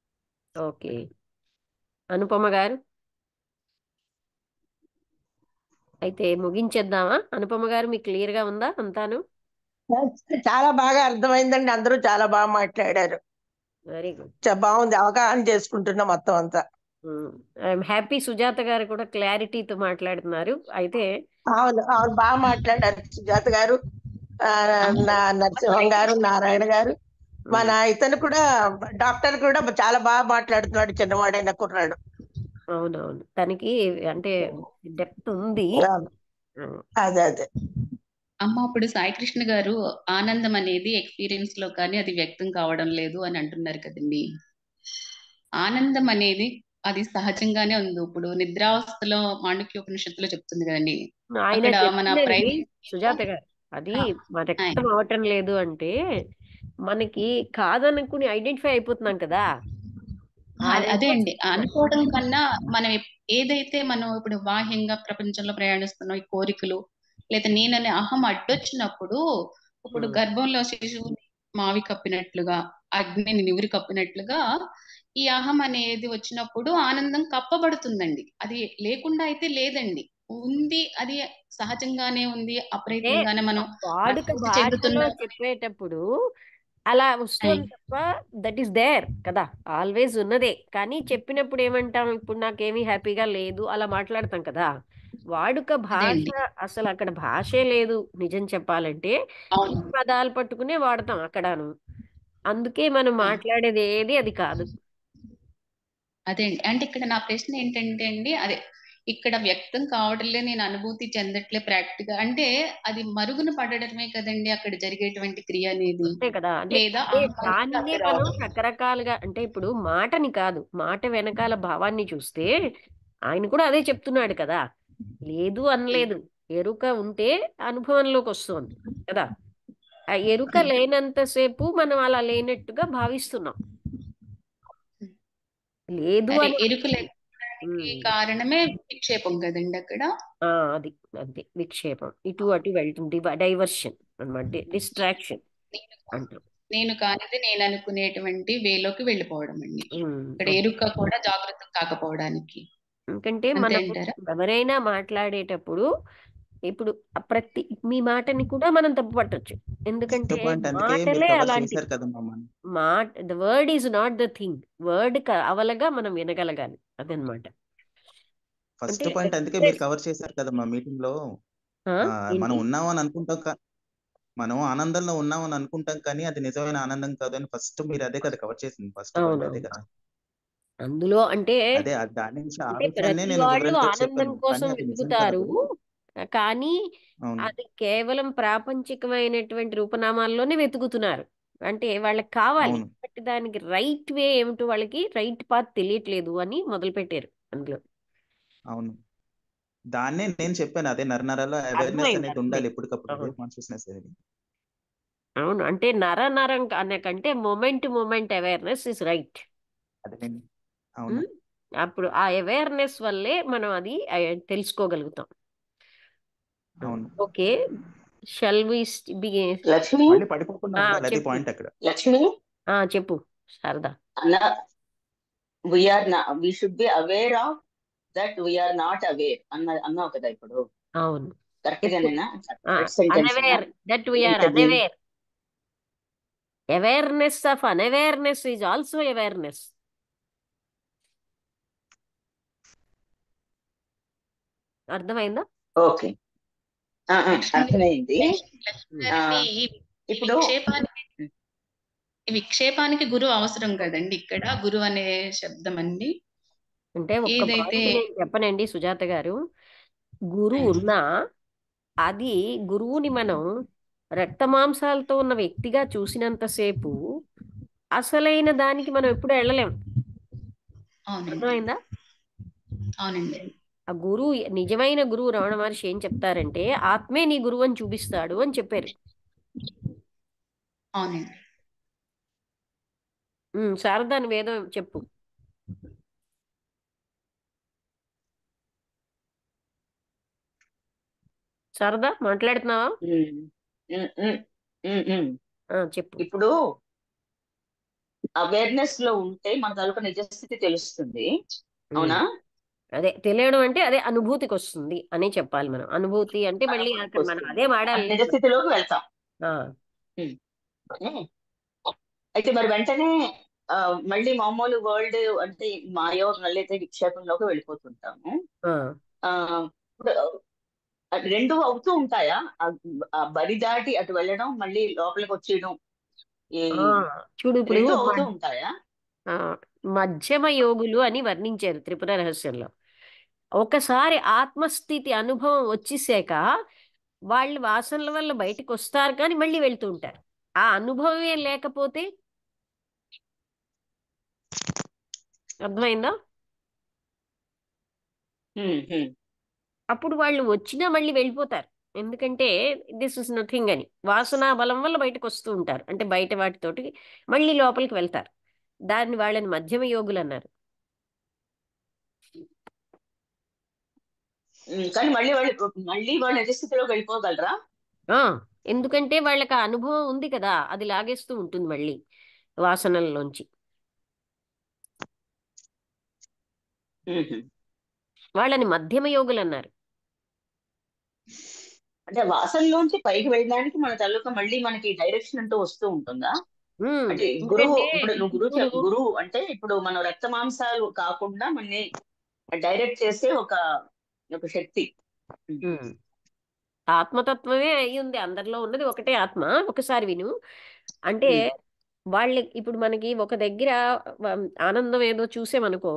ఓకే. అనుపమ గారు, అయితే ముగించేద్దామా? అనుపమ గారు, మీకు క్లియర్ గా ఉందా అంతాను? చాలా బాగా అర్థమైందండి, అందరూ చాలా బాగా మాట్లాడారు. Very good. బాగుంది, అవగాహన చేసుకుంటున్నా మొత్తం అంతా. I'm happy. సుజాత గారు కూడా క్లారిటీతో మాట్లాడుతున్నారు. అయితే అవును అవును, బాగా మాట్లాడారు సుజాత గారు, అమ్మ నరసింహం గారు, నారాయణ గారు. మన ఉమ్, ఇతను కూడా, డాక్టర్ కూడా చాలా బాగా మాట్లాడుతున్నాడు, చిన్నవాడైన కుర్రాడు. అవునవును, తనకి అంటే డెప్త్ ఉంది. అవును, అదే అదే. అమ్మ, అప్పుడు సాయికృష్ణ గారు ఆనందం అనేది ఎక్స్పీరియన్స్ లో కానీ అది వ్యక్తం కావడం లేదు అని అంటున్నారు కదండి. ఆనందం అనేది అది సహజంగానే ఉంది. ఇప్పుడు నిద్రావస్థలో మాండుక్యోపనిషత్తులో చెప్తుంది కదండి. ఆయన అక్కడ మన చెప్పిందండి ప్రైమరీ సుజాత గారు, అది వ్యక్తం అవటం లేదు అంటే మనకి కాదనుకుని ఐడెంటిఫై అయిపోతున్నాం కదా. ఆ అదే నెంబర్స్ అండి, అనుకోవడం కన్నా మనం ఏదైతే మనం ఇప్పుడు బాహ్యంగా ప్రపంచంలో ప్రయాణిస్తున్నాం, ఈ కోరికలు లేదా నేననే అహం అడ్డొచ్చినప్పుడు, ఇప్పుడు గర్భంలో శిశువుని మావి కప్పినట్లుగా, అగ్నిని నివురు కప్పినట్లుగా ఈ అహం అనేది వచ్చినప్పుడు ఆనందం కప్పబడుతుందండి. అది లేకుండా అయితే లేదండి, ఉంది. అది సహజంగానే ఉంది, అంటే అప్రయత్నంగానే మనం వాడుక అనుభూతి భాషలో చెందుతున్నాం. చెప్పేటప్పుడు అలా వస్తుంది తప్ప, దట్ ఈస్ దేర్ కదా, ఆల్వేస్ ఉన్నదే. కానీ చెప్పినప్పుడు ఏమంటాం, ఇప్పుడు నాకేమీ హ్యాపీగా లేదు అలా మాట్లాడతాం కదా. వాడుక అదే భాష, అండి. అసలు అక్కడ భాషే లేదు నిజం చెప్పాలంటే. ఈ అవును. పదాలు పట్టుకునే వాడతాం అక్కడను. అందుకే మనం మాట్లాడేది ఏది అది కాదు. అదే అండి, అంటే ఇక్కడ నా ప్రశ్న ఏంటంటే అండి, అదే ఇక్కడ వ్యక్తం కావట్లే, నేను అనుభూతి చెందట్లే ప్రాక్టికల్ అంటే అది మరుగున పడడమే కదండి అక్కడ జరిగేటువంటి క్రియ అనేది. అంతే కదా. అంటే లేదా అదే అహం అనేది దాన్నే అక్కడ మనం రావడం. రకరకాలుగా, అంటే ఇప్పుడు మాటని కాదు, మాట వెనకాల భావాన్ని చూస్తే ఆయన కూడా అదే చెప్తున్నాడు కదా. లేదు అనలేదు, ఎరుక ఉంటే అనుభవంలోకి వస్తుంది కదా. ఆ ఎరుక లేనంతసేపు మనం అలా లేనట్టుగా భావిస్తున్నాం. లేదు అదే అని ఎరుక లేకపోవడానికి ఉమ్, కారణమే విక్షేపం కదండి అక్కడ. అది అంతే, విక్షేపం ఇటు అటు వెళ్తుంది, డైవర్షన్ అన్నమాట, డిస్ట్రాక్షన్ నేను అంటాం. నేను కానిది నేను అనుకునేటువంటి వేలోకి వెళ్ళిపోవడం అండి. ఇక్కడ అది. ఎరుక కూడా జాగృతం కాకపోవడానికి. ఎందుకంటే అంతే మనము అంటారా? ఎవరైనా మాట్లాడేటప్పుడు, ఇప్పుడు మీ మాటని కూడా మనం తప్పు పట్టొచ్చు. ఫస్ట్ ఎందుకంటే పాయింట్ అందుకే మీరు మాటలే కవర్ అలాంటివి. చేశారు కదమ్మా మనం. The word is not the thing. Word అవలగా మనం వినగలగాలి, అదనమాట. అంటే ఫస్ట్ పాయింట్ అందుకే మీరు ఎక్స్ప్రెస్. కవర్ చేశారు కదమ్మా మీటింగ్ లో. మనం ఏంటి? ఉన్నామని అనుకుంటాం, మనం ఆనందంలో ఉన్నామని అనుకుంటాం కానీ అది నిజమైన ఆనందం కాదు అని ఫస్ట్ మీరు అదే కదా కవర్ చేసింది, ఫస్ట్ పాయింట్ అదే అవునవును. కదా. అందులో అంటే అదే దాని నుంచి ఆ అంటే విషయాన్నే ప్రతి నేను వాళ్ళు వివరంగా ఆనందం చెప్పాను, కానీ కోసం అది నిజం వెతుకుతారు. కాదు. కానీ అవును అది కేవలం ప్రాపంచికమైనటువంటి రూపనామాల్లోనే వెతుకుతున్నారు. అంటే వాళ్ళకి కావాలి, అవును బట్ దానికి రైట్ వే ఏమిటో, వాళ్ళకి రైట్ పాత్ తెలియట్లేదు అని మొదలు పెట్టారు అందులో. అవును దాన్నే నేను చెప్పాను, అదే నరనరాలో అవేర్నెస్ అర్థమైంది, అనేది ఉండాలి అర్థమైంది. ఎప్పటికప్పుడు, అదే అవును కాన్షియస్నెస్ అనేది. అవును, అంటే నరం అనే కంటే moment to moment awareness is right. అదే నేను అవును అప్పుడు ఆ అవేర్నెస్ వల్లే మనం అది తెలుసుకోగలుగుతాం. అవును ఓకే. షల్ వి లక్ష్మి మళ్ళీ పడిపోకుండా ఉండాలి, అది చెప్పు పాయింట్ అక్కడ. లక్ష్మి చెప్పు శారదా. అన్న we should be aware of that we are not aware అన్నావు కదా ఇప్పుడు. అవును, కరెక్ట్ గానేనా? Correct sentence unaware that we are unaware. Awareness of unawareness is also awareness. అర్థమైందా? ఓకే, అర్థమైంది. లక్ష్మి గారండి, ఇప్పుడు ఈ విక్షేపానికి గురువు అవసరం కదండి. ఇక్కడ గురువు అనే శబ్దం అండి. అంటే ఒక్క ఏదైతే పాయింట్ నేను చెప్పనండి సుజాత గారు, గురువు ఉన్నా అది గురువుని మనం రక్తమాంసాలతో ఉన్న వ్యక్తిగా చూసినంతసేపు అసలైన దానికి మనం ఎప్పుడు వెళ్ళలేం. అవునండి, అర్థమైందా? అవునండి, ఆ గురువు, నిజమైన గురువు రమణ మహర్షి ఏం చెప్తారంటే ఆత్మే నీ గురువు అని చూపిస్తాడు అని చెప్పారు. అవునండి. శారదా నువ్వేదో చెప్పు. శారదా మాట్లాడుతున్నావా? చెప్పు. ఇప్పుడు అవేర్నెస్ లో ఉంటే మన తాలూకా నిజస్థితి తెలుస్తుంది, అవునా? అదే తెలియడం అంటే అదే అనుభూతికి వస్తుంది అని చెప్పాలి మనం. అనుభూతి అంటే మళ్ళీ అక్కడ మనం అదే వాడాలి, నిజస్థితిలోకి వెళ్తాం. ఆ, అయితే మరి వెంటనే మళ్ళీ మామూలు వరల్డ్ అంటే మాయో నల్లైతే విక్షేపంలోకి వెళ్ళిపోతుంటాము. ఇప్పుడు రెండు అవుతూ ఉంటాయా? ఆ బరి దాటి అటు వెళ్ళడం, మళ్ళీ లోపలికి వచ్చేయడం, చూడు ఇప్పుడు రెండు అవుతూ ఉంటాయా? మధ్యమ యోగులు అని వర్ణించారు త్రిపుర రహస్యంలో. ఒకసారి ఆత్మస్థితి అనుభవం వచ్చేసాక వాళ్ళు వాసనల వల్ల బయటకు వస్తారు కానీ మళ్ళీ వెళ్తూ ఉంటారు. ఆ అనుభవమే లేకపోతే, అర్థమైందా? అప్పుడు వాళ్ళు వచ్చినా మళ్ళీ వెళ్ళిపోతారు. ఎందుకంటే దిస్ ఇస్ నథింగ్ అని వాసనా బలం వల్ల బయటకు వస్తూ ఉంటారు. అంటే బయట వాటితోటి మళ్ళీ లోపలికి వెళ్తారు. దాన్ని వాళ్ళని మధ్యమ యోగులు అన్నారు. కానీ మళ్ళీ వాళ్ళు నిజస్థితిలోకి వెళ్ళిపోగలరా? ఎందుకంటే వాళ్ళకి ఆ అనుభవం ఉంది కదా, అది లాగేస్తూ ఉంటుంది మళ్ళీ వాసనల్లోంచి. వాళ్ళని మధ్యమ యోగులు అన్నారు. అంటే వాసనలోంచి పైకి వెళ్ళడానికి మన తాలూకా మళ్ళీ మనకి డైరెక్షన్ అంటూ వస్తూ ఉంటుందా? అంటే గురువు, ఇప్పుడు నువ్వు గురువు అంటే ఇప్పుడు మనం రక్త మాంసాలు కాకుండా మనని డైరెక్ట్ చేసే ఒక శక్తి, ఆత్మతత్వమే అయి ఉంది. అందరిలో ఉన్నది ఒకటే ఆత్మ. ఒకసారి విను. అంటే వాళ్ళకి ఇప్పుడు మనకి ఒక దగ్గర ఆనందం ఏదో చూసామనుకో,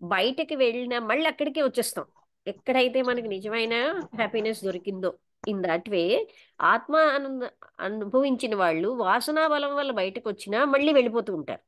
బయటకి వెళ్ళినా మళ్ళీ అక్కడికే వచ్చేస్తాం. ఎక్కడైతే మనకి నిజమైన హ్యాపీనెస్ దొరికిందో. ఇన్ దట్ వే ఆత్మ అనుభవించిన వాళ్ళు వాసనా బలం వల్ల బయటకు వచ్చినా మళ్ళీ వెళ్ళిపోతూ ఉంటారు.